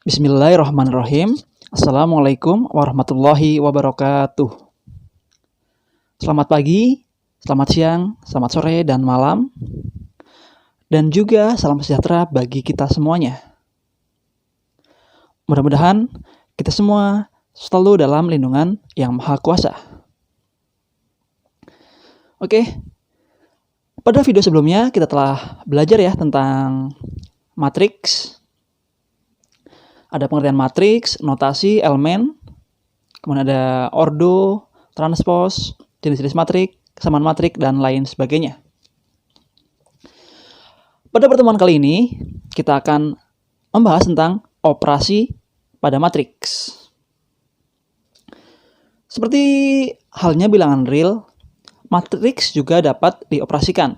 Bismillahirrahmanirrahim. Assalamualaikum warahmatullahi wabarakatuh. Selamat pagi, selamat siang, selamat sore, dan malam. Dan juga salam sejahtera bagi kita semuanya. Mudah-mudahan kita semua selalu dalam lindungan Yang Maha Kuasa. Oke, pada video sebelumnya kita telah belajar ya tentang matriks. Ada pengertian matriks, notasi, elemen, kemudian ada ordo, transpose, jenis-jenis matrik, kesamaan matrik, dan lain sebagainya. Pada pertemuan kali ini, kita akan membahas tentang operasi pada matriks. Seperti halnya bilangan real, matriks juga dapat dioperasikan.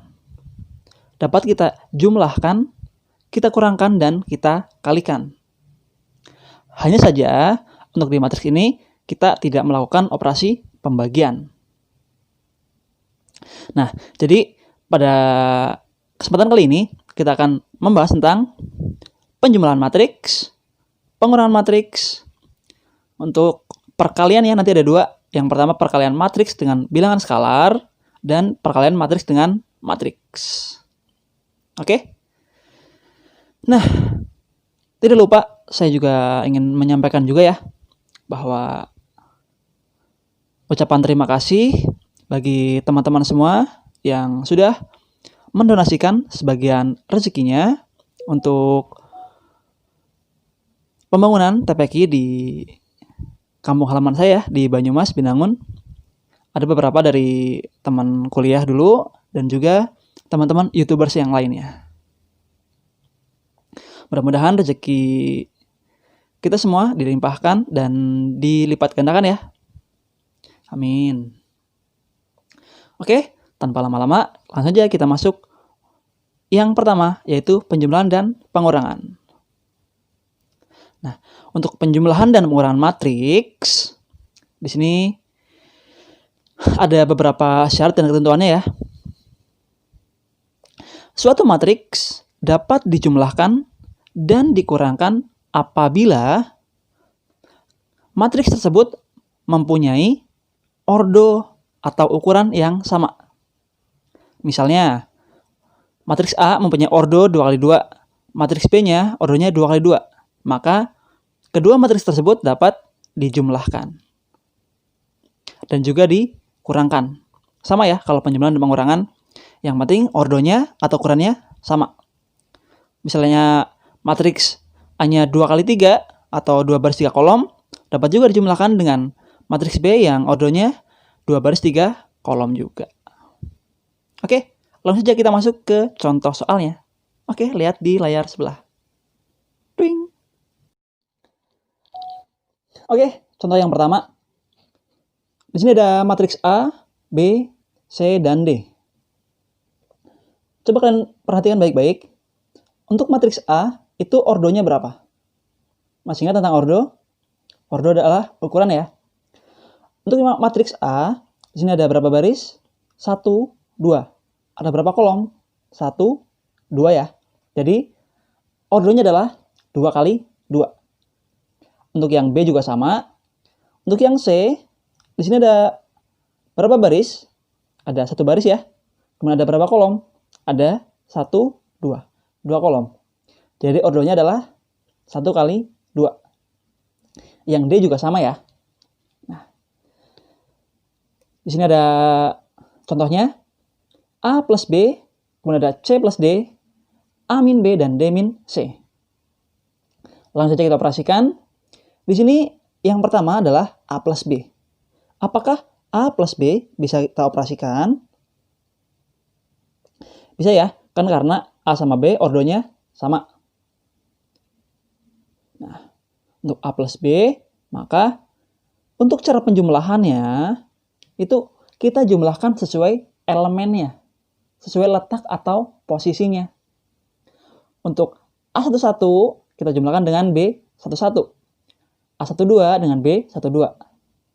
Dapat kita jumlahkan, kita kurangkan, dan kita kalikan. Hanya saja, untuk di matriks ini, kita tidak melakukan operasi pembagian. Nah, jadi pada kesempatan kali ini, kita akan membahas tentang penjumlahan matriks, pengurangan matriks. Untuk perkalian ya, nanti ada dua. Yang pertama, perkalian matriks dengan bilangan skalar, dan perkalian matriks dengan matriks. Oke? Nah, tidak lupa, saya juga ingin menyampaikan juga ya, bahwa ucapan terima kasih bagi teman-teman semua yang sudah mendonasikan sebagian rezekinya untuk pembangunan TPQ di kampung halaman saya di Banyumas, Binangun. Ada beberapa dari teman kuliah dulu dan juga teman-teman YouTubers yang lainnya. Mudah-mudahan rezeki kita semua dilimpahkan dan dilipat gandakan ya. Amin. Oke, tanpa lama-lama, langsung saja kita masuk yang pertama, yaitu penjumlahan dan pengurangan. Nah, untuk penjumlahan dan pengurangan matriks, di sini ada beberapa syarat dan ketentuannya ya. Suatu matriks dapat dijumlahkan dan dikurangkan apabila matriks tersebut mempunyai ordo atau ukuran yang sama. Misalnya, matriks A mempunyai ordo 2x2, matriks B-nya ordonya 2x2, maka kedua matriks tersebut dapat dijumlahkan dan juga dikurangkan. Sama ya kalau penjumlahan dan pengurangan, yang penting ordonya atau ukurannya sama. Misalnya matriks A-nya 2x3 atau 2 baris 3 kolom, dapat juga dijumlahkan dengan matriks B yang ordonya 2 baris 3 kolom juga. Oke, langsung saja kita masuk ke contoh soalnya. Oke, lihat di layar sebelah. Twing. Oke, contoh yang pertama. Di sini ada matriks A, B, C, dan D. Coba kalian perhatikan baik-baik. Untuk matriks A, itu ordonya berapa? Masih ingat tentang ordo? Ordo adalah ukuran ya. Untuk matriks A, di sini ada berapa baris? 1, 2. Ada berapa kolom? 1, 2 ya. Jadi, ordonya adalah 2 kali 2. Untuk yang B juga sama. Untuk yang C, di sini ada berapa baris? Ada 1 baris ya. Kemudian ada berapa kolom? Ada 1, 2. 2 kolom. Jadi ordonya adalah 1 kali 2. Yang D juga sama ya. Nah, di sini ada contohnya. A plus B, kemudian ada C plus D, A min B, dan D min C. Langsung saja kita operasikan. Di sini yang pertama adalah A plus B. Apakah A plus B bisa kita operasikan? Bisa ya, kan karena A sama B ordonya sama. Nah, untuk A plus B, maka untuk cara penjumlahannya, itu kita jumlahkan sesuai elemennya, sesuai letak atau posisinya. Untuk A11, kita jumlahkan dengan B11. A12 dengan B12.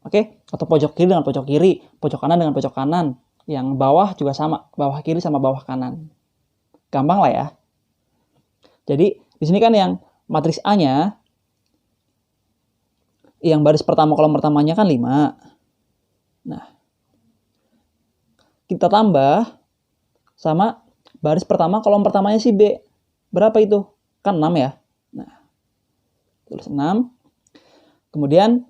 Oke, atau pojok kiri dengan pojok kiri, pojok kanan dengan pojok kanan. Yang bawah juga sama, bawah kiri sama bawah kanan. Gampang lah ya. Jadi, di sini kan yang matriks A-nya yang baris pertama kolom pertamanya kan 5. Nah, kita tambah sama baris pertama kolom pertamanya si B. Berapa itu? Kan 6 ya. Nah, tulis 6. Kemudian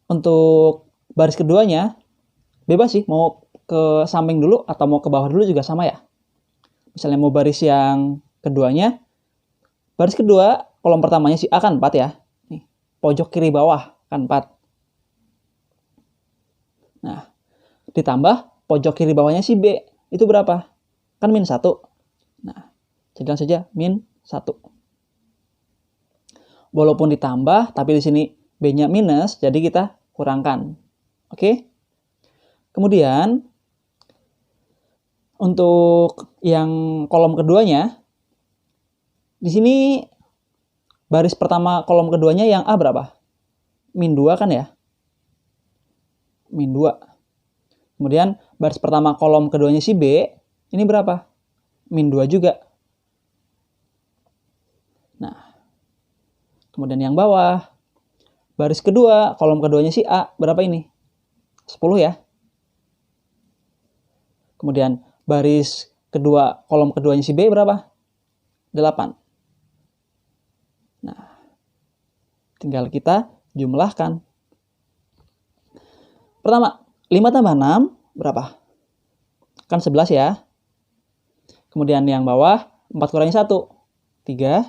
untuk baris keduanya bebas sih, mau ke samping dulu atau mau ke bawah dulu juga sama ya. Misalnya mau baris yang keduanya, baris kedua kolom pertamanya si A kan 4 ya. Nih, pojok kiri bawah kan 4. Nah, ditambah pojok kiri bawahnya si B. Itu berapa? Kan min 1. Nah, jadikan saja min 1. Walaupun ditambah, tapi di sini B-nya minus, jadi kita kurangkan. Oke? Kemudian, untuk yang kolom keduanya, di sini baris pertama kolom keduanya yang A berapa? Min 2 kan ya? Min 2. Kemudian baris pertama kolom keduanya si B, ini berapa? Min 2 juga. Nah, kemudian yang bawah, baris kedua kolom keduanya si A, berapa ini? 10 ya. Kemudian baris kedua kolom keduanya si B berapa? 8. Nah, tinggal kita jumlahkan. Pertama, 5 tambah 6 berapa? Kan 11 ya. Kemudian yang bawah, 4 kurangi 1, 3.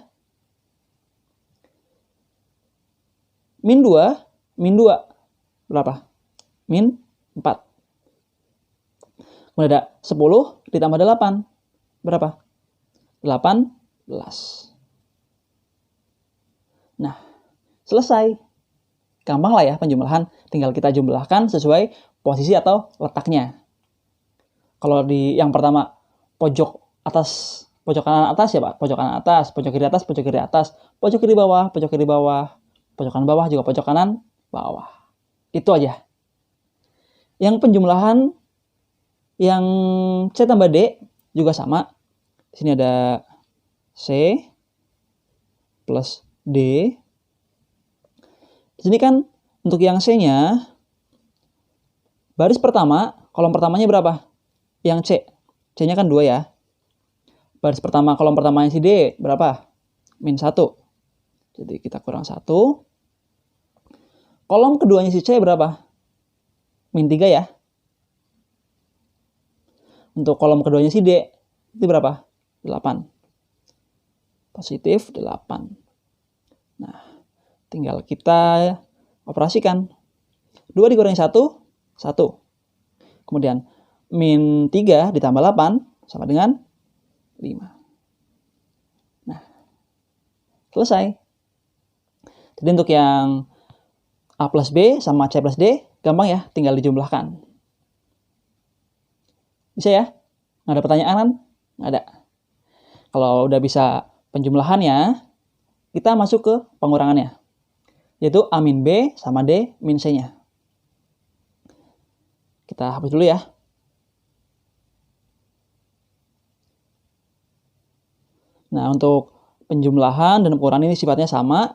Min 2 berapa? Min 4. Kemudian ada 10 ditambah 8. Berapa? 18. Nah, selesai. Gampang lah ya penjumlahan. Tinggal kita jumlahkan sesuai posisi atau letaknya. Kalau di yang pertama, pojok atas, pojok kanan atas ya Pak. Pojok kanan atas, pojok kiri atas, pojok kiri atas. Pojok kiri bawah, pojok kiri bawah. Pojok kanan bawah juga pojok kanan bawah. Itu aja. Yang penjumlahan yang C tambah D juga sama. Di sini ada C plus D. Di sini kan untuk yang C-nya, baris pertama, kolom pertamanya berapa? Yang C. C-nya kan 2 ya. Baris pertama, kolom pertamanya si D berapa? Min 1. Jadi kita kurang 1. Kolom keduanya si C berapa? Min 3 ya. Untuk kolom keduanya si D, itu berapa? 8. Positif 8. Nah, tinggal kita operasikan. 2 dikurangi 1, 1. Kemudian, min 3 ditambah 8, sama dengan 5. Nah, selesai. Jadi untuk yang A plus B sama C plus D, gampang ya, tinggal dijumlahkan. Bisa ya? Nggak ada pertanyaan kan? Nggak ada. Kalau udah bisa penjumlahannya, kita masuk ke pengurangannya. Yaitu A min B sama D min C-nya. Kita hapus dulu ya. Nah, untuk penjumlahan dan pengurangan ini sifatnya sama.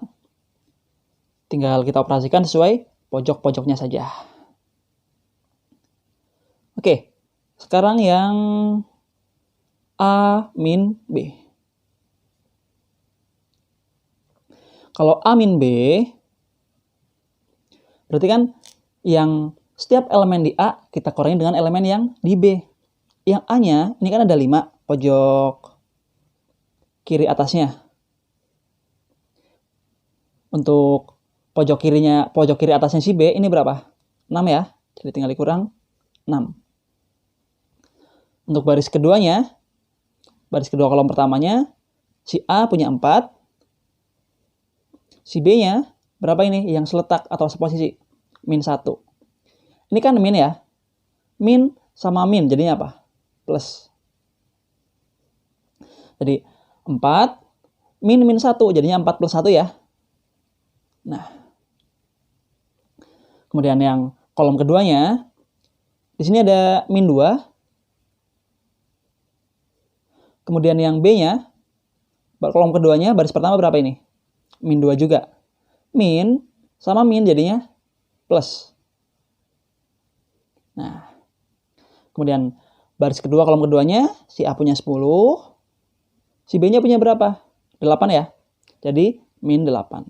Tinggal kita operasikan sesuai pojok-pojoknya saja. Oke. Sekarang yang A min B. Kalau A min B, berarti kan yang setiap elemen di A kita kurangi dengan elemen yang di B. Yang A-nya, ini kan ada 5 pojok kiri atasnya. Untuk pojok kiri atasnya si B, ini berapa? 6 ya. Jadi tinggal dikurang 6. Untuk baris keduanya, baris kedua kolom pertamanya, si A punya 4. Si B-nya, berapa ini? Yang seletak atau seposisi? Min 1. Ini kan min ya. Min sama min, jadinya apa? Plus. Jadi, 4, min 1, jadinya 4 plus 1 ya. Nah. Kemudian yang kolom keduanya, di sini ada min 2. Kemudian yang B-nya, kolom keduanya, baris pertama berapa ini? Min 2 juga. Min sama min jadinya plus. Nah, kemudian baris kedua, kolom keduanya, si A punya 10, si B-nya punya berapa? 8 ya. Jadi min 8.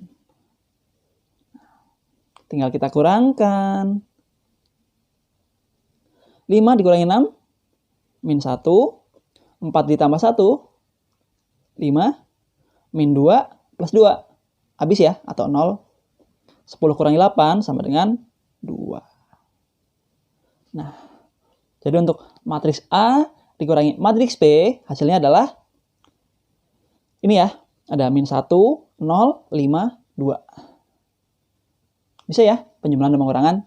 Tinggal kita kurangkan. 5 dikurangi 6, min 1. 4 ditambah 1, 5. Min 2 plus 2. Habis ya, atau 0. 10 kurangi 8 sama dengan 2. Nah, jadi untuk matriks A dikurangi matriks B, hasilnya adalah ini ya. Ada min 1, 0, 5, 2. Bisa ya, penjumlahan dan pengurangan.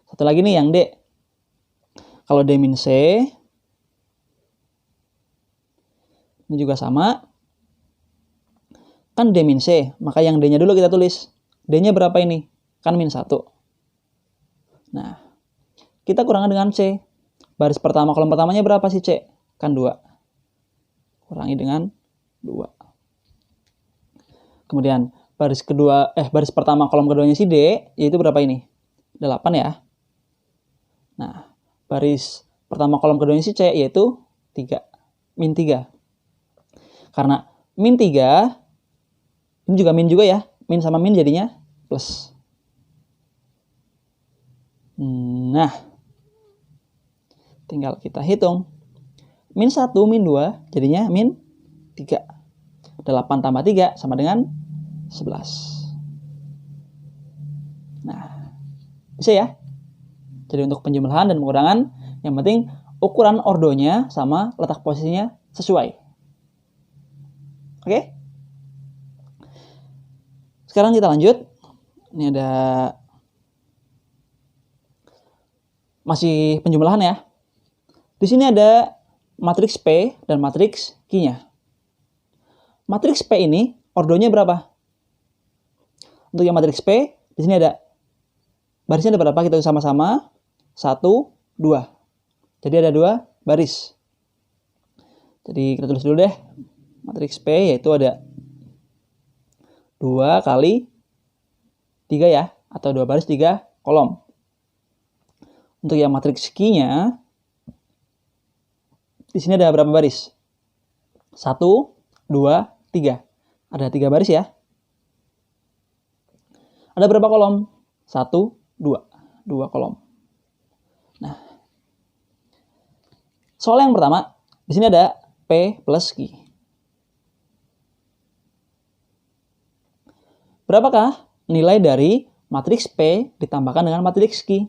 Satu lagi nih yang D. Kalau D min C, ini juga sama. Kan D min C, maka yang D-nya dulu kita tulis. D-nya berapa ini? Kan min 1. Nah, kita kurangkan dengan C. Baris pertama, kolom pertamanya berapa sih C? Kan 2. Kurangi dengan 2. Kemudian baris pertama kolom keduanya si D, yaitu berapa ini? 8 ya. Nah, baris pertama kolom keduanya si C, yaitu 3. Min 3. Karena min 3, ini juga min juga ya. Min sama min jadinya plus. Nah, tinggal kita hitung. Min 1, min 2, jadinya min 3. 8 tambah 3 sama dengan 11. Nah, bisa ya? Jadi untuk penjumlahan dan pengurangan, yang penting ukuran ordonya sama letak posisinya sesuai. Oke? Sekarang kita lanjut. Ini ada masih penjumlahan ya. Di sini ada matriks P dan matriks Q-nya. Matriks P ini ordonya berapa? Untuk yang matriks P, di sini ada barisnya ada berapa? Kita sama-sama. 1, 2. Jadi ada 2 baris. Jadi kita tulis dulu deh. Matriks P yaitu ada 2 kali 3 ya. Atau 2 baris 3 kolom. Untuk yang matriks Q-nya, di sini ada berapa baris? 1, 2, 3. Ada 3 baris ya. Ada berapa kolom? 1, 2. 2 kolom. Nah, soal yang pertama, di sini ada P plus Q. Berapakah nilai dari matriks P ditambahkan dengan matriks Q?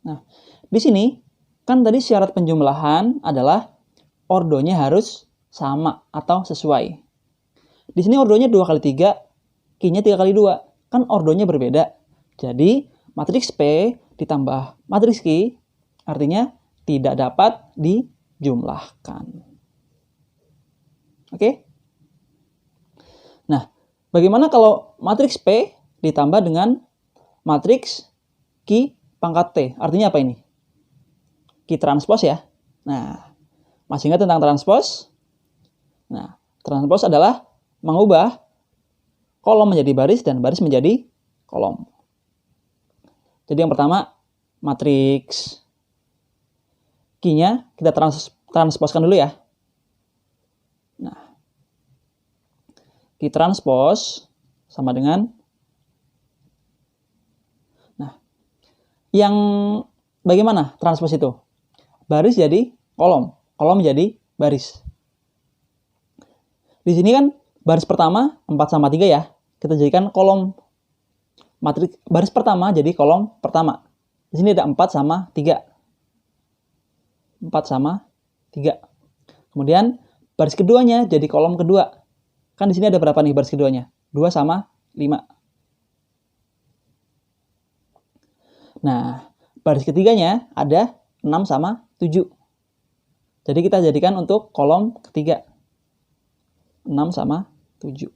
Nah, di sini kan tadi syarat penjumlahan adalah ordonya harus sama atau sesuai. Di sini ordonya 2 kali 3, Q-nya 3 kali 2. Kan ordonya berbeda. Jadi, matriks P ditambah matriks Q artinya tidak dapat dijumlahkan. Oke? Nah, bagaimana kalau matriks P ditambah dengan matriks Q pangkat T? Artinya apa ini? Q transpos ya. Nah, masih ingat tentang transpos? Nah, transpos adalah mengubah kolom menjadi baris dan baris menjadi kolom. Jadi yang pertama, matriks Q-nya kita transposkan dulu ya. Nah, Q transpos sama dengan, nah, yang bagaimana transpos itu? Baris jadi kolom, kolom menjadi baris. Di sini kan baris pertama 4 sama 3 ya. Kita jadikan kolom. Matriks baris pertama jadi kolom pertama. Di sini ada 4 sama 3. 4 sama 3. Kemudian baris keduanya jadi kolom kedua. Kan di sini ada berapa nih baris keduanya? 2 sama 5. Nah, baris ketiganya ada 6 sama 7. Jadi kita jadikan untuk kolom ketiga. 6 sama 7.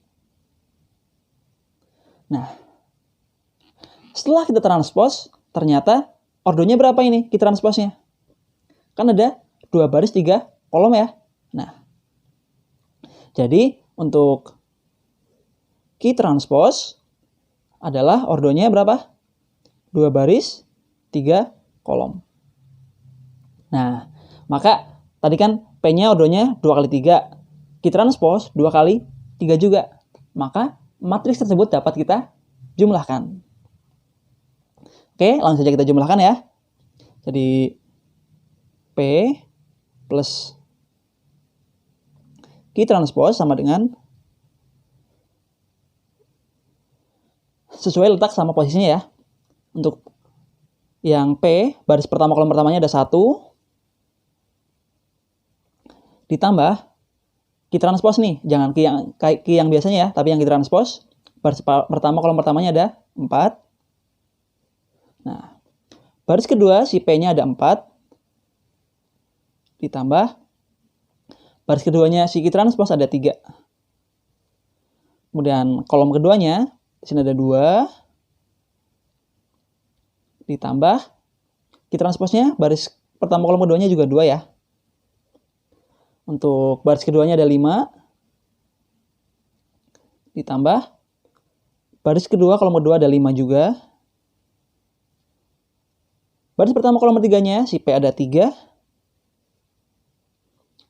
Nah, setelah kita transpos, ternyata ordonya berapa ini Q transposnya? Kan ada 2 baris 3 kolom ya. Nah, jadi untuk Q transpos adalah ordonya berapa? 2 baris, 3 kolom. Nah, maka tadi kan P-nya ordonya 2 kali 3. Kita transpose 2 kali 3 juga. Maka matriks tersebut dapat kita jumlahkan. Oke, langsung saja kita jumlahkan ya. Jadi P plus Q transpose sama dengan, sesuai letak sama posisinya ya. Untuk yang P, baris pertama kolom pertamanya ada 1, ditambah Q transpose nih, jangan Q yang biasanya ya, tapi yang Q transpose, baris pertama kolom pertamanya ada 4. Nah, baris kedua si P-nya ada 4, ditambah baris keduanya si Q transpose ada 3. Kemudian kolom keduanya di sini ada 2, ditambah Q transpose-nya baris pertama kolom keduanya juga 2 ya. Untuk baris keduanya ada 5, ditambah baris kedua kolom kedua ada 5 juga. Baris pertama kolom ketiganya si P ada 3,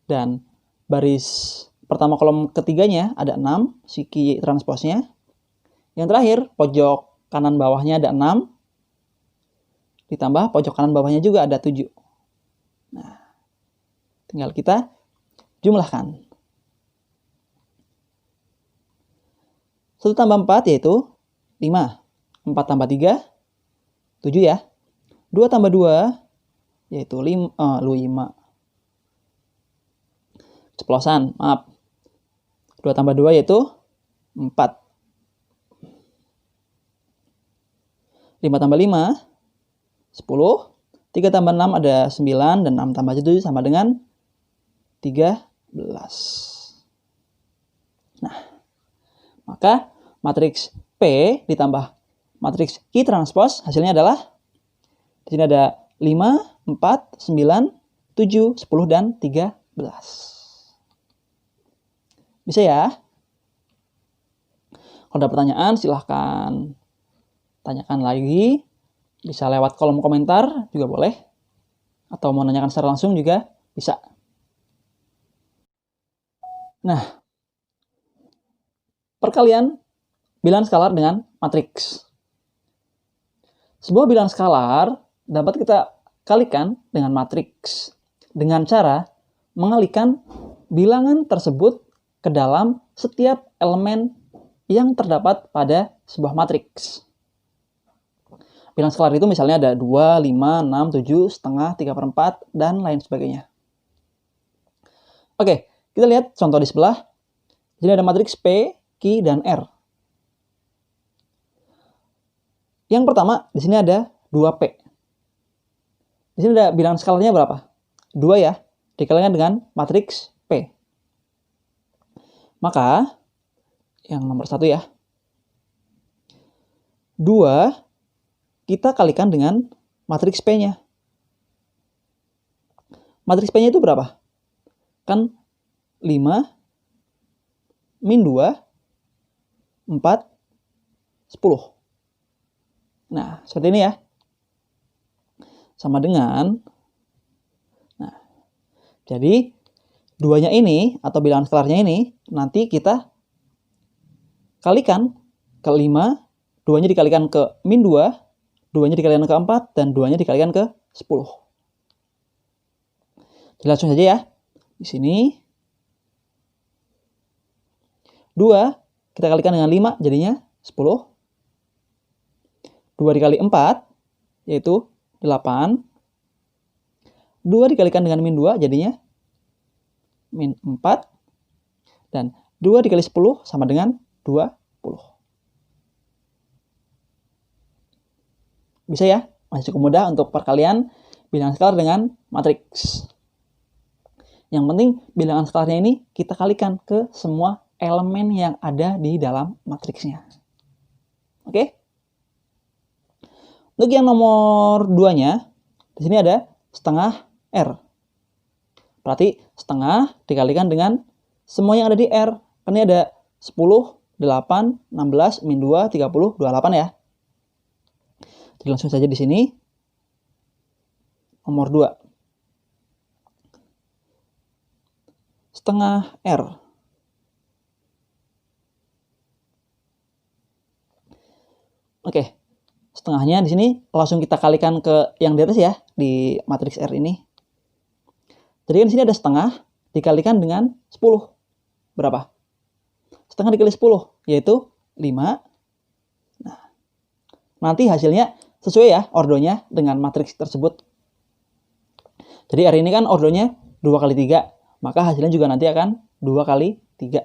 dan baris pertama kolom ketiganya ada 6, si Q transpose-nya. Yang terakhir, pojok kanan bawahnya ada 6, ditambah pojok kanan bawahnya juga ada 7. Nah, tinggal kita jumlahkan. 1 tambah 4 yaitu 5. 4 tambah 3, 7 ya. 2 tambah 2 yaitu 5. Ceplosan, maaf. 2 tambah 2 yaitu 4. 5 tambah 5, 10. 3 tambah 6 ada 9, dan 6 tambah 7 sama dengan 13. Nah, maka matriks P ditambah matriks Q transpose hasilnya adalah, di sini ada 5, 4, 9, 7, 10, dan 13. Bisa ya? Kalau ada pertanyaan silahkan tanyakan lagi. Bisa lewat kolom komentar juga boleh. Atau mau nanyakan secara langsung juga bisa. Nah, perkalian bilangan skalar dengan matriks. Sebuah bilangan skalar dapat kita kalikan dengan matriks dengan cara mengalikan bilangan tersebut ke dalam setiap elemen yang terdapat pada sebuah matriks. Bilangan skalar itu misalnya ada 2, 5, 6, 7, setengah, 3/4, dan lain sebagainya. Oke, kita lihat contoh di sebelah. Jadi ada matriks P, Q, dan R. Yang pertama, di sini ada 2P. Di sini ada bilangan skalarnya berapa? 2 ya, dikalikan dengan matriks P. Maka, yang nomor 1 ya. 2 kita kalikan dengan matriks P-nya. Matriks P-nya itu berapa? Kan 5, min 2, 4, 10. Nah, seperti ini ya. Sama dengan, nah, jadi 2-nya ini, atau bilangan skalarnya ini, nanti kita kalikan ke 5, 2-nya dikalikan ke min 2, 2-nya dikalikan ke 4, dan 2-nya dikalikan ke 10. Jadi langsung saja ya. Di sini 2 kita kalikan dengan 5 jadinya 10. 2 dikali 4 yaitu 8. 2 dikalikan dengan min 2 jadinya min 4. Dan 2 dikali 10 sama dengan 20. Bisa ya? Masih cukup mudah untuk perkalian bilangan skalar dengan matriks. Yang penting bilangan skalarnya ini kita kalikan ke semua elemen yang ada di dalam matriksnya. Oke? Untuk yang nomor 2-nya, di sini ada setengah R. Berarti setengah dikalikan dengan semua yang ada di R. Kan ini ada 10, 8, 16, min 2, 30, 28 ya. Jadi langsung saja di sini. Nomor 2. Setengah R. Oke. Setengahnya di sini langsung kita kalikan ke yang di atas ya, di matriks R ini. Jadi kan di sini ada setengah dikalikan dengan 10. Berapa? Setengah dikali 10, yaitu 5. Nah, nanti hasilnya sesuai ya ordonya dengan matriks tersebut. Jadi R ini kan ordonya 2 kali 3, maka hasilnya juga nanti akan 2 kali 3.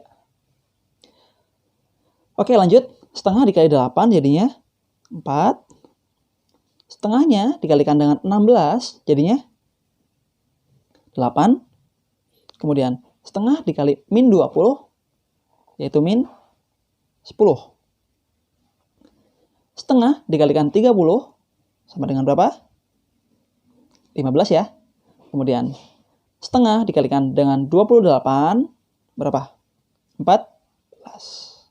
Oke, lanjut. Setengah dikali 8 jadinya 4. Setengahnya dikalikan dengan 16 jadinya 8. Kemudian setengah dikali min 20 yaitu min 10. Setengah dikalikan 30 sama dengan berapa? 15 ya. Kemudian setengah dikalikan dengan 28 berapa? 14.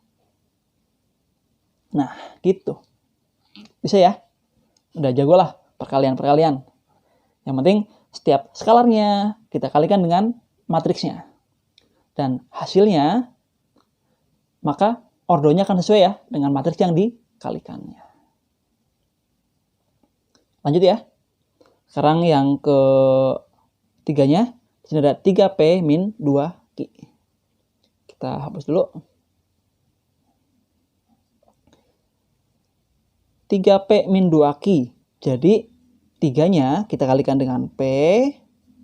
Nah, gitu. Bisa ya? Udah jago lah perkalian-perkalian. Yang penting setiap skalarnya kita kalikan dengan matriksnya. Dan hasilnya, maka ordonya akan sesuai ya dengan matriks yang dikalikannya. Lanjut ya. Sekarang yang ketiganya, di sini ada 3P min 2Q. Kita hapus dulu. 3P min 2Q. Jadi 3-nya kita kalikan dengan P,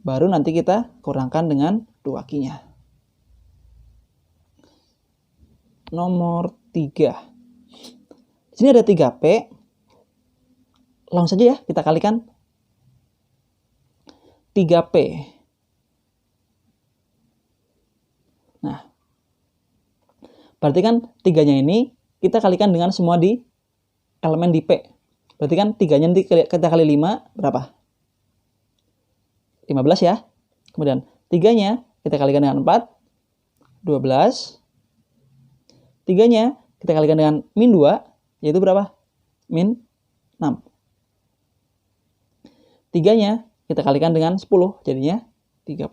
baru nanti kita kurangkan dengan 2Q-nya. Nomor 3. Di sini ada 3P. Langsung saja ya kita kalikan 3P. Nah, berarti kan 3-nya ini kita kalikan dengan semua di elemen di P. Berarti kan 3-nya nanti kita kali 5 berapa? 15 ya. Kemudian 3-nya kita kalikan dengan 4, 12. 3-nya kita kalikan dengan min 2, yaitu berapa? Min 6. 3-nya kita kalikan dengan 10, jadinya 30.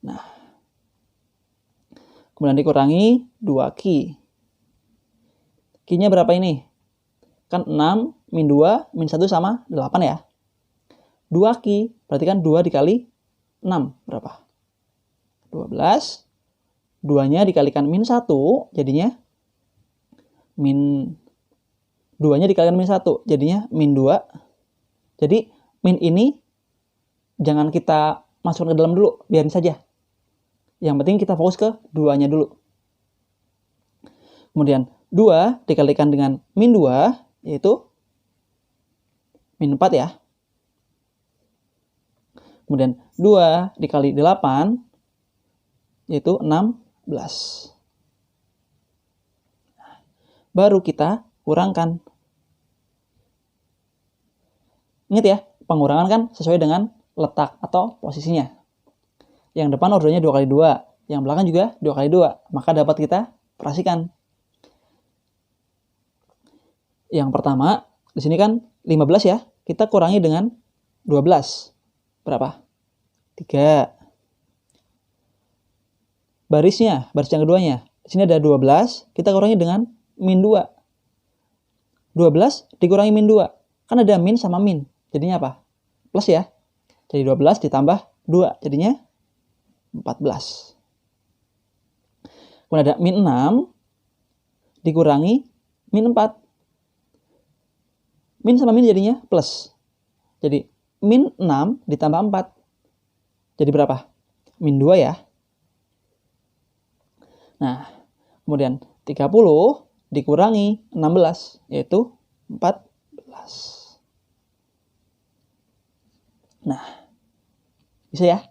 Nah, kemudian dikurangi 2Q. Q-nya berapa ini? Kan 6, min 2, min 1 sama 8 ya. 2Q, berarti kan 2 dikali 6, berapa? 12. 2-nya dikalikan min 1, jadinya min 2-nya dikalikan min 1, jadinya min 2. Jadi, min ini jangan kita masukkan ke dalam dulu, biarin saja. Yang penting kita fokus ke 2-nya dulu. Kemudian 2 dikalikan dengan min 2, yaitu min 4 ya. Kemudian 2 dikali 8, yaitu 16. Baru kita kurangkan. Ingat ya, pengurangan kan sesuai dengan letak atau posisinya. Yang depan ordonya 2 kali 2, yang belakang juga 2 kali 2. Maka dapat kita operasikan. Yang pertama, di sini kan 15 ya. Kita kurangi dengan 12. Berapa? 3. Barisnya, baris yang keduanya. Di sini ada 12, kita kurangi dengan min 2. 12 dikurangi min 2. Kan ada min sama min. Jadinya apa? Plus ya. Jadi 12 ditambah 2. Jadinya 14. Kemudian ada min 6 dikurangi min 4. Min sama min jadinya plus. Jadi min 6 ditambah 4. Jadi berapa? Min 2 ya. Nah, kemudian 30 dikurangi 16, yaitu 14. Nah, bisa ya?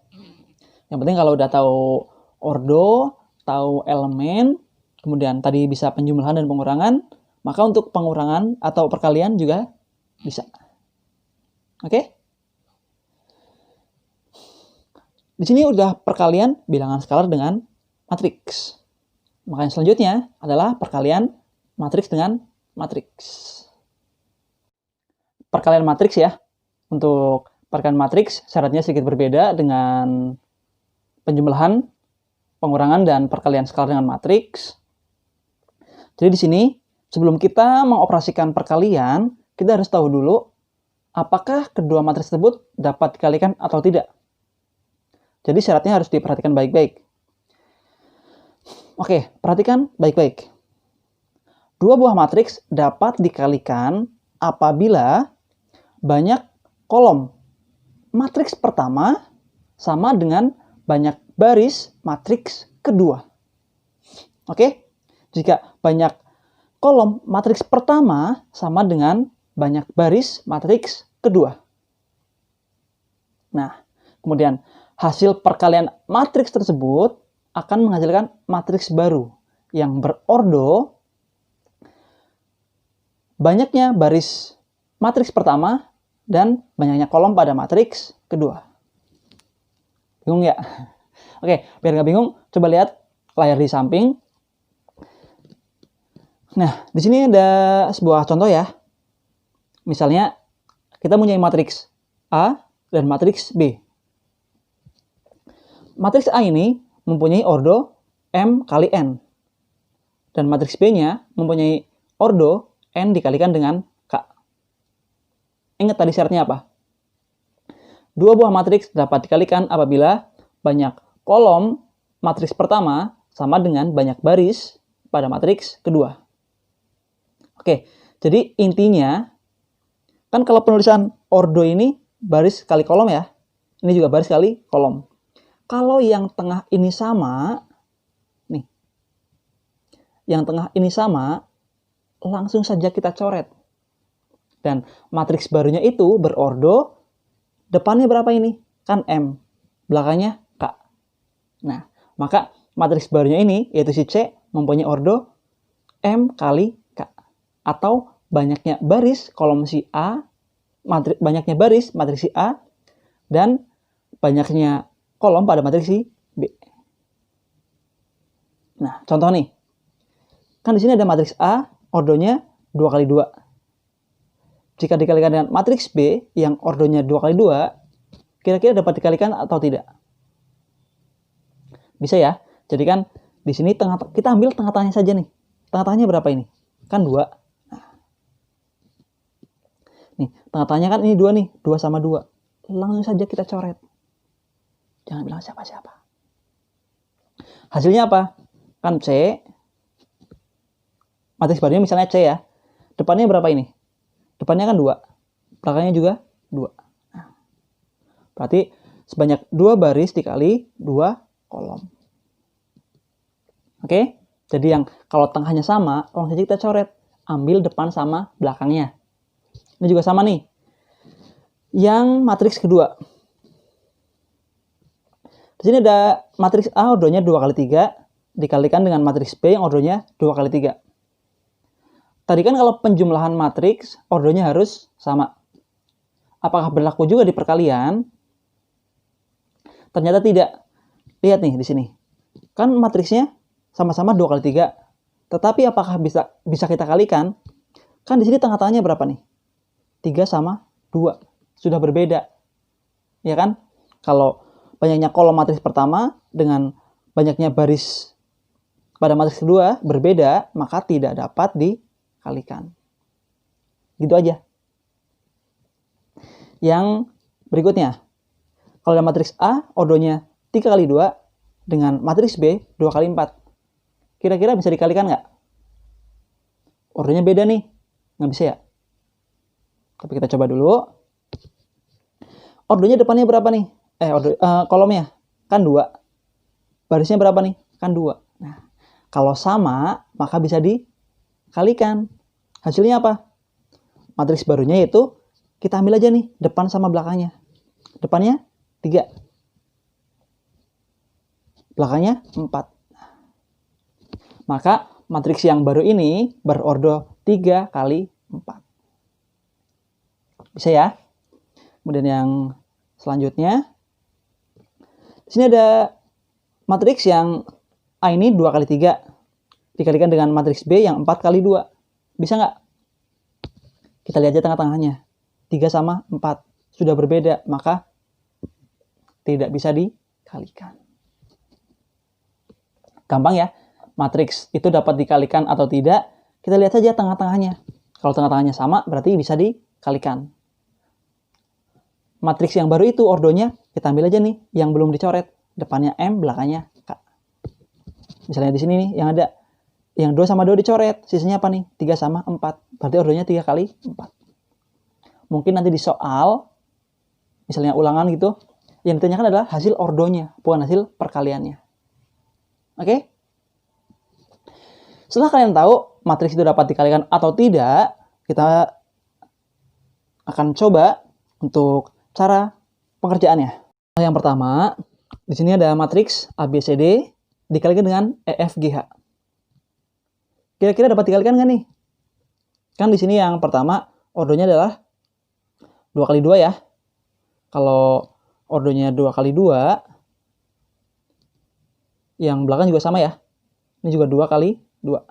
Yang penting kalau udah tahu ordo, tahu elemen, kemudian tadi bisa penjumlahan dan pengurangan, maka untuk pengurangan atau perkalian juga bisa. Oke? Di sini udah perkalian bilangan skalar dengan matriks. Maka yang selanjutnya adalah perkalian matriks dengan matriks. Perkalian matriks ya. Untuk perkalian matriks syaratnya sedikit berbeda dengan penjumlahan, pengurangan, dan perkalian skalar dengan matriks. Jadi di sini sebelum kita mengoperasikan perkalian, kita harus tahu dulu apakah kedua matriks tersebut dapat dikalikan atau tidak. Jadi syaratnya harus diperhatikan baik-baik. Oke, perhatikan baik-baik. Dua buah matriks dapat dikalikan apabila banyak kolom matriks pertama sama dengan banyak baris matriks kedua. Oke, jika banyak kolom matriks pertama sama dengan banyak baris matriks kedua. Nah, kemudian hasil perkalian matriks tersebut akan menghasilkan matriks baru yang berordo banyaknya baris matriks pertama dan banyaknya kolom pada matriks kedua. Bingung ya? Oke, biar nggak bingung, coba lihat layar di samping. Nah, di sini ada sebuah contoh ya. Misalnya, kita mempunyai matriks A dan matriks B. Matriks A ini mempunyai ordo M kali N. Dan matriks B-nya mempunyai ordo N dikalikan dengan K. Ingat tadi syaratnya apa? Dua buah matriks dapat dikalikan apabila banyak kolom matriks pertama sama dengan banyak baris pada matriks kedua. Oke, jadi intinya, kan kalau penulisan ordo ini baris kali kolom ya. Ini juga baris kali kolom. Kalau yang tengah ini sama, nih, yang tengah ini sama, langsung saja kita coret. Dan matriks barunya itu berordo, depannya berapa ini? Kan M, belakangnya K. Nah, maka matriks barunya ini, yaitu si C, mempunyai ordo M kali K. Atau banyaknya baris kolom si A, banyaknya baris matriks si A, dan banyaknya kolom pada matriks si B. Nah, contoh nih. Kan di sini ada matriks A, ordonya 2 kali 2. Jika dikalikan dengan matriks B yang ordonya 2 kali 2, kira-kira dapat dikalikan atau tidak? Bisa ya. Jadi kan di sini kita ambil tengah-tengahnya saja nih. Tengah-tengahnya berapa ini? Kan 2. Nah. Nih, tengah-tengahnya kan ini 2 nih. 2 sama 2. Langsung saja kita coret. Jangan bilang siapa-siapa. Hasilnya apa? Kan C. Matriks barunya misalnya C ya. Depannya berapa ini? Depannya kan 2. Belakangnya juga 2. Nah, berarti sebanyak 2 baris dikali 2 kolom. Oke? Jadi yang kalau tengahnya sama, langsung saja kita coret. Ambil depan sama belakangnya. Ini juga sama nih. Yang matriks kedua. Di sini ada matriks A ordonya 2 kali 3 dikalikan dengan matriks B yang ordonya 2 kali 3. Tadi kan kalau penjumlahan matriks ordonya harus sama. Apakah berlaku juga di perkalian? Ternyata tidak. Lihat nih di sini. Kan matriksnya sama-sama 2 kali 3. Tetapi apakah bisa kita kalikan? Kan di sini tengah-tengahnya berapa nih? 3 sama 2. Sudah berbeda. Ya kan? Kalau banyaknya kolom matriks pertama dengan banyaknya baris pada matriks kedua berbeda, maka tidak dapat dikalikan. Gitu aja. Yang berikutnya, kalau ada matriks A, ordonya 3 kali 2 dengan matriks B 2 kali 4. Kira-kira bisa dikalikan nggak? Ordonya beda nih. Nggak bisa ya? Tapi kita coba dulu. Ordonya depannya berapa nih? Kolomnya kan 2. Barisnya berapa nih? Kan 2. Nah, kalau sama, maka bisa dikalikan. Hasilnya apa? Matriks barunya yaitu kita ambil aja nih, depan sama belakangnya. Depannya 3. Belakangnya 4. Maka matriks yang baru ini berordo 3 kali 4. Bisa ya? Kemudian yang selanjutnya, di sini ada matriks yang A ini 2 kali 3 dikalikan dengan matriks B yang 4 kali 2. Bisa nggak? Kita lihat aja tengah-tengahnya. 3 sama 4. Sudah berbeda, maka tidak bisa dikalikan. Gampang ya. Matriks itu dapat dikalikan atau tidak. Kita lihat saja tengah-tengahnya. Kalau tengah-tengahnya sama, berarti bisa dikalikan. Matriks yang baru itu ordonya, kita ambil aja nih, yang belum dicoret. Depannya M, belakangnya K. Misalnya di sini nih, yang ada yang 2 sama 2 dicoret. Sisanya apa nih? 3 sama 4. Berarti ordonya 3 kali 4. Mungkin nanti di soal, misalnya ulangan gitu, yang ditanyakan adalah hasil ordonya, bukan hasil perkaliannya. Oke? Setelah kalian tahu matriks itu dapat dikalikan atau tidak, kita akan coba untuk cara pengerjaannya. Yang pertama, di sini ada matriks ABCD dikalikan dengan EFGH. Kira-kira dapat dikalikan nggak nih? Kan di sini yang pertama ordonya adalah 2 kali 2 ya. Kalau ordonya 2 kali 2, yang belakang juga sama ya. Ini juga 2 kali 2.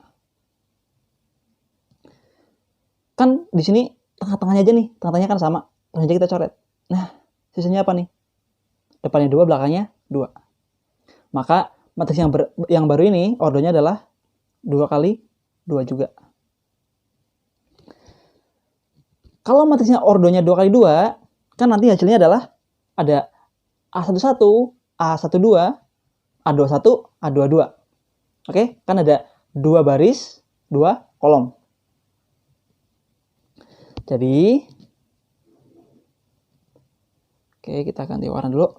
Kan di sini tengah-tengahnya aja nih. Tengah-tengahnya kan sama. Langsung aja kita coret. Nah, sisanya apa nih? Depannya 2, belakangnya 2. Maka matriks yang baru ini ordonya adalah 2 kali 2 juga. Kalau matriksnya ordonya 2 kali 2, kan nanti hasilnya adalah ada A11, A12, A21, A22. Oke, kan ada 2 baris, 2 kolom. Jadi, oke, kita ganti warna dulu.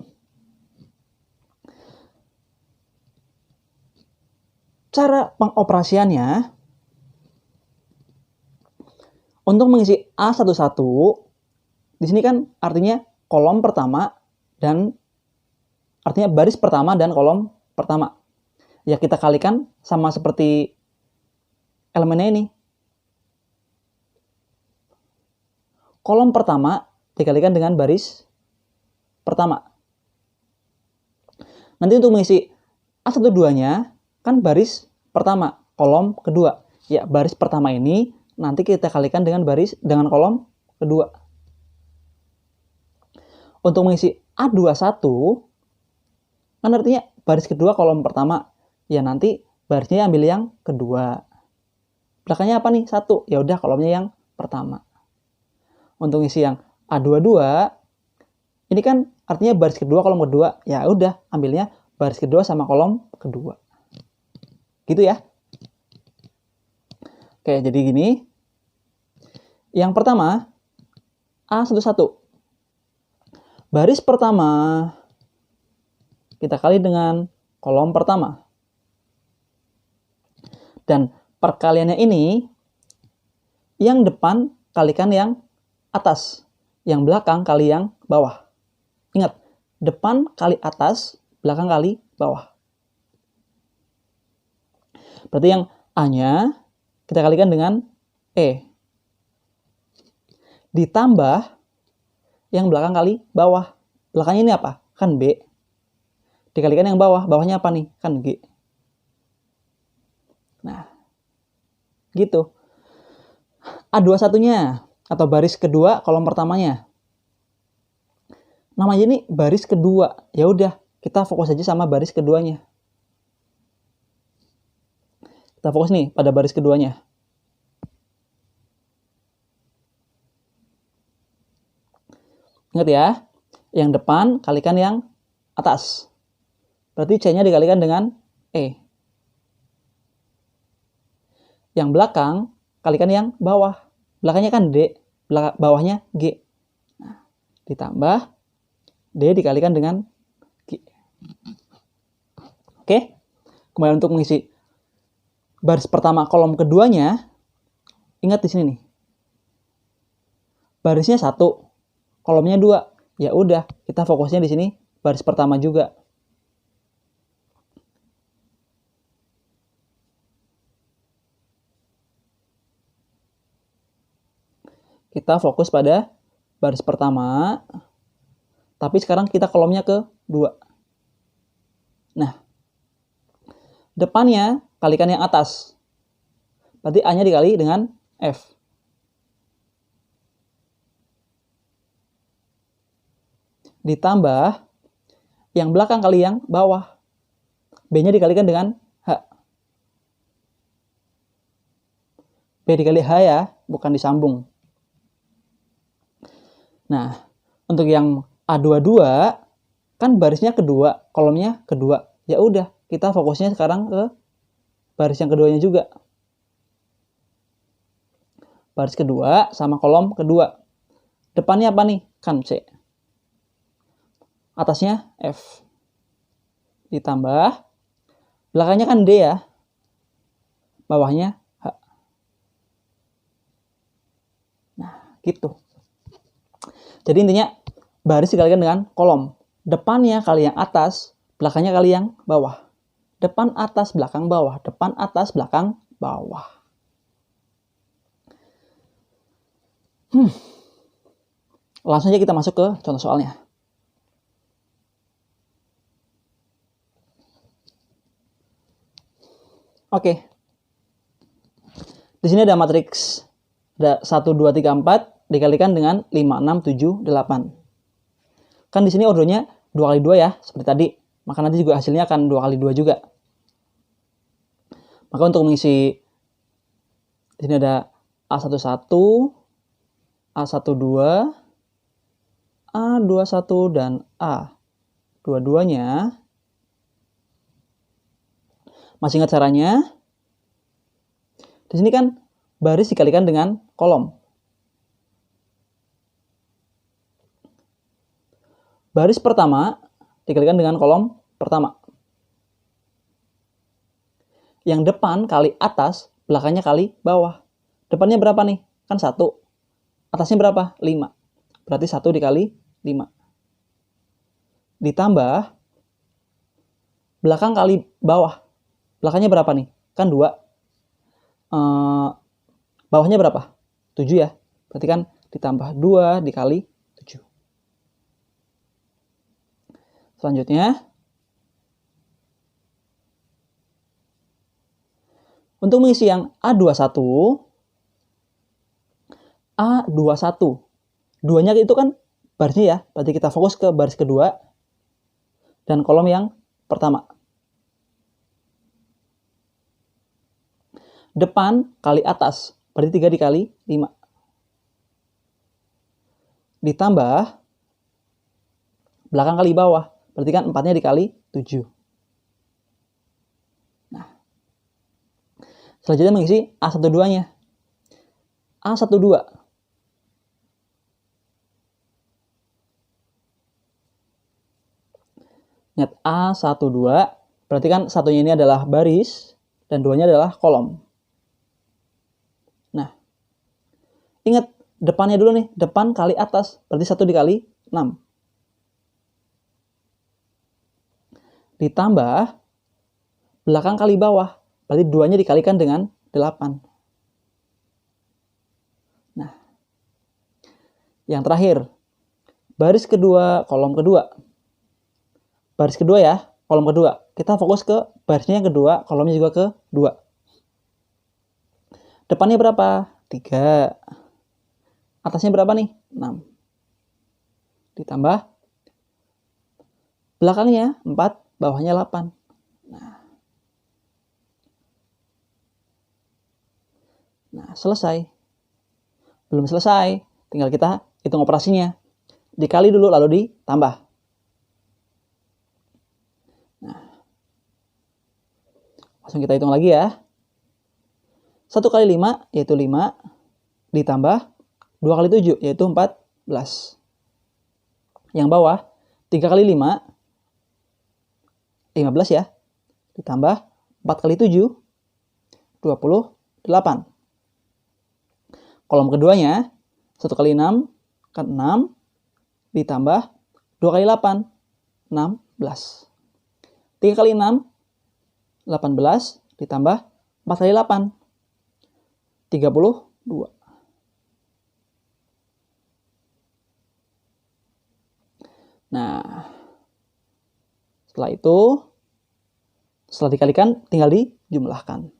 Cara pengoperasiannya, untuk mengisi A11, di sini kan artinya kolom pertama dan artinya baris pertama dan kolom pertama. Ya kita kalikan sama seperti elemennya ini. Kolom pertama dikalikan dengan baris pertama. Nanti untuk mengisi A12-nya kan baris pertama, kolom kedua. Ya, baris pertama ini nanti kita kalikan dengan kolom kedua. Untuk mengisi A21 kan artinya baris kedua kolom pertama. Ya nanti barisnya ambil yang kedua. Belakangnya apa nih? 1. Ya udah kolomnya yang pertama. Untuk isi yang A22 ini kan artinya baris kedua kolom kedua. Ya udah ambilnya baris kedua sama kolom kedua. Gitu ya. Oke, jadi gini. Yang pertama A11. Baris pertama kita kali dengan kolom pertama. Dan perkaliannya ini yang depan kalikan yang atas, yang belakang kali yang bawah. Ingat, depan kali atas, belakang kali bawah. Berarti yang A-nya kita kalikan dengan E. Ditambah yang belakang kali bawah. Belakangnya ini apa? Kan B. Dikalikan yang bawah. Bawahnya apa nih? Kan G. Nah, gitu. A21-nya atau baris kedua kolom pertamanya. Namanya ini baris kedua. Ya udah, kita fokus aja sama baris keduanya. Kita fokus nih pada baris keduanya. Ingat ya, yang depan kalikan yang atas. Berarti C-nya dikalikan dengan E. Yang belakang kalikan yang bawah. Belakangnya kan D, bawahnya G. Nah, ditambah D dikalikan dengan G. Oke, kemudian untuk mengisi baris pertama kolom keduanya, ingat di sini nih. Barisnya 1, kolomnya 2. Ya udah, kita fokusnya di sini baris pertama juga. Kita fokus pada baris pertama, tapi sekarang kita kolomnya ke 2. Nah, Depannya kalikan yang atas. Berarti A-nya dikali dengan F. Ditambah yang belakang kali yang bawah. B-nya dikalikan dengan H. B dikali H ya, bukan disambung. Nah, untuk yang A22 kan barisnya kedua, kolomnya kedua. Ya udah, kita fokusnya sekarang ke baris yang keduanya juga. Baris kedua sama kolom kedua. Depannya apa nih? Kan C. Atasnya F. Ditambah belakangnya kan D ya. Bawahnya H. Nah, gitu. Jadi intinya baris dikalikan dengan kolom. Depannya kali yang atas, belakangnya kali yang bawah. Depan, atas, belakang, bawah. Depan, atas, belakang, bawah. Langsung aja kita masuk ke contoh soalnya. Oke. Di sini ada matriks. Ada 1, 2, 3, 4 dikalikan dengan 5, 6, 7, 8. Kan di sini ordonya 2 kali 2 ya, seperti tadi. Maka nanti juga hasilnya akan 2 kali 2 juga. Maka untuk mengisi di sini ada A11, A12, A21 dan A22-nya. Masih ingat caranya? Di sini kan baris dikalikan dengan kolom. Baris pertama dikalikan dengan kolom pertama. Yang depan kali atas, belakangnya kali bawah. Depannya berapa nih? Kan 1. Atasnya berapa? 5. Berarti 1 dikali 5. Ditambah belakang kali bawah. Belakangnya berapa nih? Kan 2. Bawahnya berapa? 7 ya. Berarti kan ditambah 2 dikali 7. Selanjutnya, untuk mengisi yang A21, duanya itu kan barisnya ya, berarti kita fokus ke baris kedua dan kolom yang pertama. Depan kali atas, berarti 3 dikali 5. Ditambah belakang kali bawah, berarti kan 4-nya dikali 7. Nah, selanjutnya mengisi A12-nya. A12. Ingat A12, berarti kan satunya ini adalah baris dan 2-nya adalah kolom. Nah, ingat depannya dulu nih, depan kali atas, berarti 1 dikali 6. Ditambah belakang kali bawah, berarti 2-nya dikalikan dengan 8. Nah, yang terakhir, baris kedua, kolom kedua. Baris kedua ya, kolom kedua. Kita fokus ke barisnya yang kedua, kolomnya juga ke 2. Depannya berapa? 3. Atasnya berapa nih? 6. Ditambah belakangnya 4, bawahnya 8. Nah, selesai. Belum selesai, tinggal kita hitung operasinya. Dikali dulu lalu ditambah. Nah, langsung kita hitung lagi ya. 1 kali 5 yaitu 5, ditambah 2 kali 7 yaitu 14. Yang bawah 3 kali 5, 15 ya. Ditambah 4 kali 7, 28. Kolom keduanya 1 kali 6 kan 6, ditambah 2 kali 8, 16. 3 kali 6, 18, ditambah 4 kali 8, 32. Nah, setelah itu Setelah dikalikan, tinggal dijumlahkan.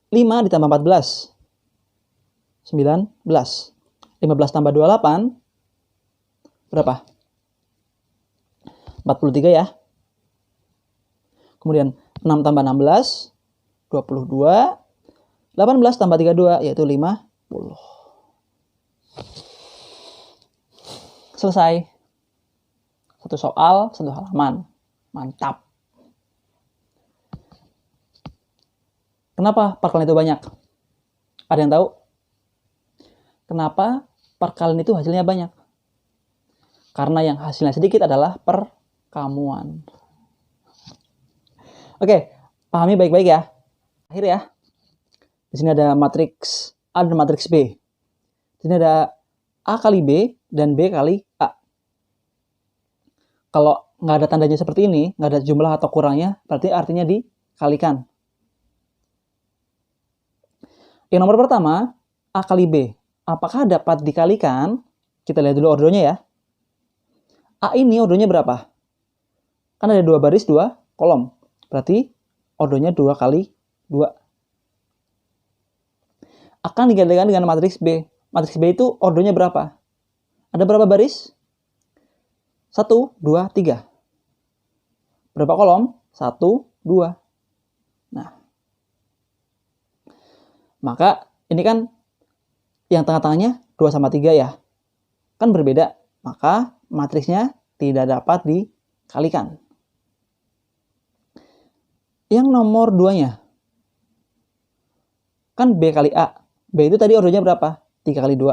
5 ditambah 14. 19. 15 tambah 28. Berapa? 43 ya. Kemudian 6 tambah 16. 22. 18 tambah 32 yaitu 50. Selesai. Satu soal, satu halaman. Mantap. Kenapa perkalian itu banyak? Ada yang tahu? Kenapa perkalian itu hasilnya banyak? Karena yang hasilnya sedikit adalah perkamuan. Oke, pahami baik-baik ya. Akhir ya. Di sini ada matriks A dan matriks B. Di sini ada A kali B dan B kali A. Kalau nggak ada tandanya seperti ini, nggak ada jumlah atau kurangnya, berarti artinya dikalikan. Yang nomor pertama, A kali B. Apakah dapat dikalikan? Kita lihat dulu ordonya ya. A ini ordonya berapa? Kan ada 2 baris, 2 kolom. Berarti ordonya 2 kali 2. Akan digandengkan dengan matriks B. Matriks B itu ordonya berapa? Ada berapa baris? 1, 2, 3. Berapa kolom? 1, 2. Nah, maka ini kan yang tengah-tengahnya 2 sama 3 ya. Kan berbeda. Maka matriksnya tidak dapat dikalikan. Yang nomor 2-nya. Kan B kali A. B itu tadi ordonya berapa? 3 kali 2.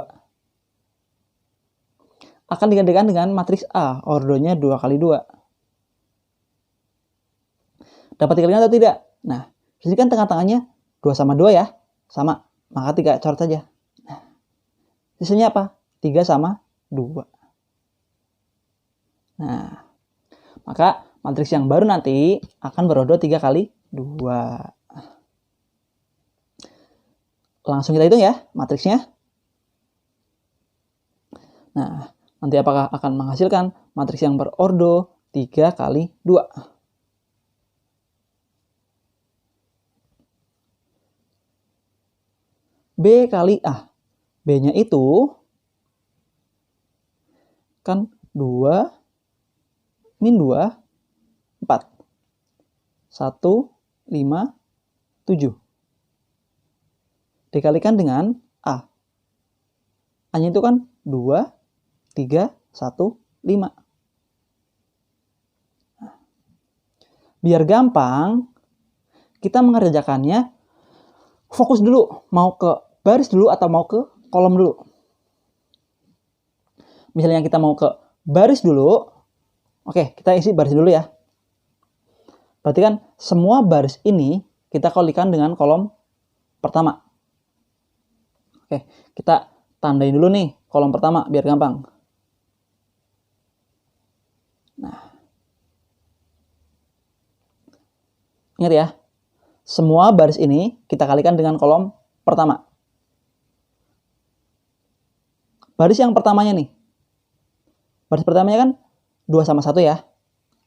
Akan digantikan dengan matriks A. Ordonya 2 kali 2. Dapat dikalikan atau tidak? Nah, di sini kan tengah-tengahnya 2 sama 2 ya. Sama, maka 3 coret saja. Nah, sisanya apa? 3 sama 2. Nah, maka matriks yang baru nanti akan berordo 3 kali 2. Langsung kita hitung ya matriksnya. Nah, nanti apakah akan menghasilkan matriks yang berordo 3 kali 2. B kali A. B-nya itu kan 2 min 2, 4. 1, 5, 7. Dikalikan dengan A. A-nya itu kan 2, 3, 1, 5. Biar gampang, kita mengerjakannya fokus dulu. Mau ke baris dulu atau mau ke kolom dulu. Misalnya kita mau ke baris dulu. Oke, kita isi baris dulu ya. Berarti kan semua baris ini kita kalikan dengan kolom pertama. Oke, kita tandain dulu nih kolom pertama biar gampang. Nah, ingat ya, semua baris ini kita kalikan dengan kolom pertama. Baris yang pertamanya nih. Baris pertamanya kan 2 sama 1 ya.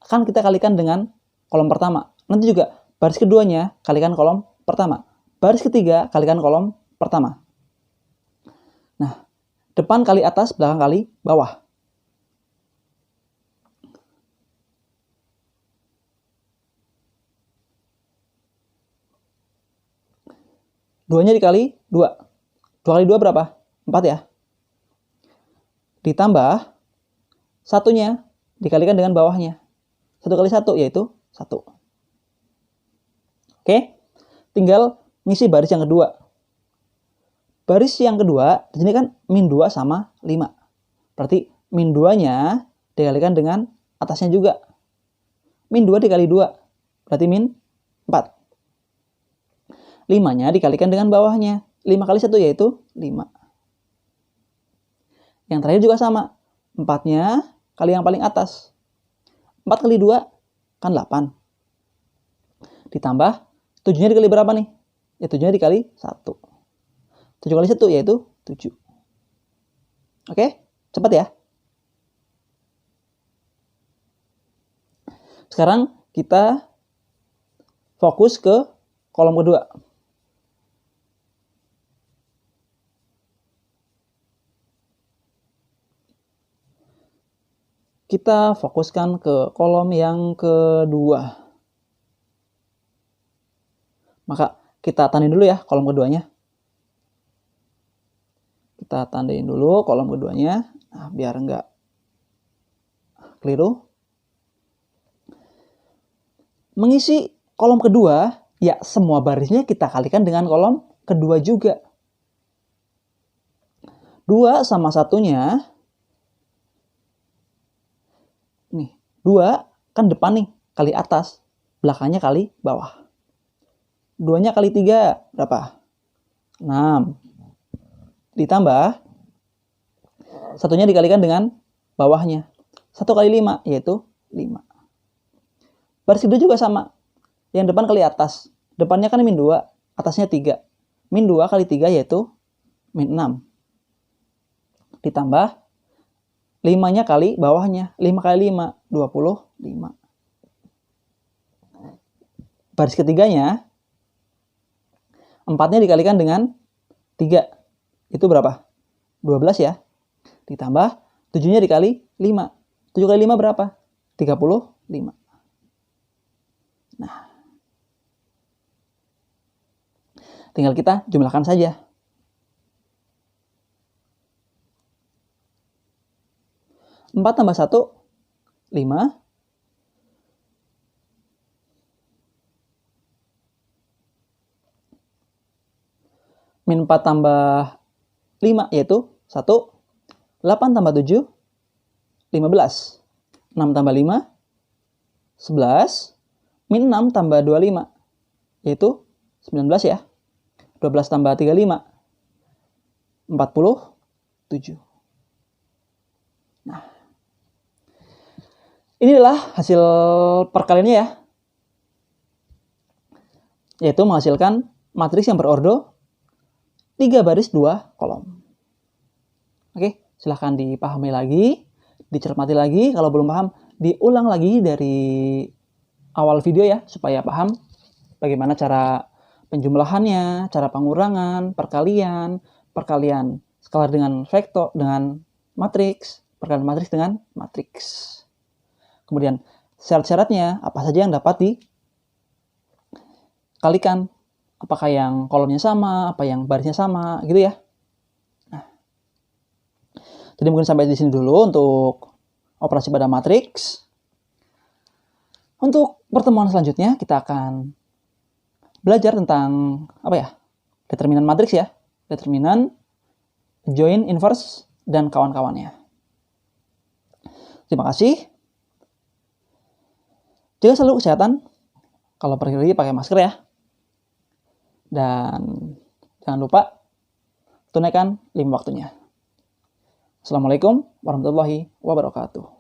Kan kita kalikan dengan kolom pertama. Nanti juga baris keduanya kalikan kolom pertama. Baris ketiga kalikan kolom pertama. Nah, depan kali atas, belakang kali bawah. Duanya dikali 2. 2 kali 2 berapa? 4 ya. Ditambah satunya dikalikan dengan bawahnya. 1 kali 1 yaitu 1. Oke, tinggal ngisi baris yang kedua. Baris yang kedua, di sini kan min 2 sama 5. Berarti min 2-nya dikalikan dengan atasnya juga. Min 2 dikali 2, berarti min 4. 5-nya dikalikan dengan bawahnya. 5 kali 1 yaitu 5. Yang terakhir juga sama. 4-nya kali yang paling atas. 4 kali 2 kan 8. Ditambah 7-nya dikali berapa nih? Ya 7-nya dikali 1. 7 kali 1 yaitu 7. Oke, cepat ya. Sekarang kita fokus ke kolom kedua. Kita fokuskan ke kolom yang kedua. Maka kita tandain dulu ya kolom keduanya. Kita tandain dulu kolom keduanya. Nah, biar nggak keliru. Mengisi kolom kedua, ya semua barisnya kita kalikan dengan kolom kedua juga. 2 sama satunya, nih, 2 kan depan nih, kali atas. Belakangnya kali bawah. 2-nya kali 3, berapa? 6. Ditambah, satunya dikalikan dengan bawahnya. 1 kali 5, yaitu 5. Baris kedua juga sama. Yang depan kali atas. Depannya kan min 2, atasnya 3. Min 2 kali 3 yaitu min 6. Ditambah 5-nya kali bawahnya. 5 kali 5, 25. Baris ketiganya, 4-nya dikalikan dengan 3. Itu berapa? 12 ya. Ditambah 7-nya dikali 5. 7 kali 5 berapa? 35. Nah, tinggal kita jumlahkan saja. 4 tambah 1, 5. Min 4 tambah 5 yaitu 1. 8 tambah 7, 15. 6 tambah 5, 11. Min 6 tambah 25 yaitu 19 ya. 12 tambah 35, 47. Nah, inilah hasil perkaliannya ya. Yaitu menghasilkan matriks yang berordo 3 baris 2 kolom. Oke, silahkan dipahami lagi, dicermati lagi. Kalau belum paham, diulang lagi dari awal video ya, supaya paham bagaimana cara penjumlahannya, cara pengurangan, perkalian skalar dengan vektor, dengan matriks, perkalian matriks dengan matriks. Kemudian syarat-syaratnya, apa saja yang dapat dikalikan. Apakah yang kolomnya sama, apa yang barisnya sama, gitu ya. Nah, jadi mungkin sampai di sini dulu untuk operasi pada matriks. Untuk pertemuan selanjutnya kita akan belajar tentang determinan matriks ya, determinan, join, inverse, dan kawan-kawannya. Terima kasih. Jaga selalu kesehatan. Kalau pergi pakai masker ya. Dan jangan lupa tunaikan 5 waktunya. Assalamualaikum warahmatullahi wabarakatuh.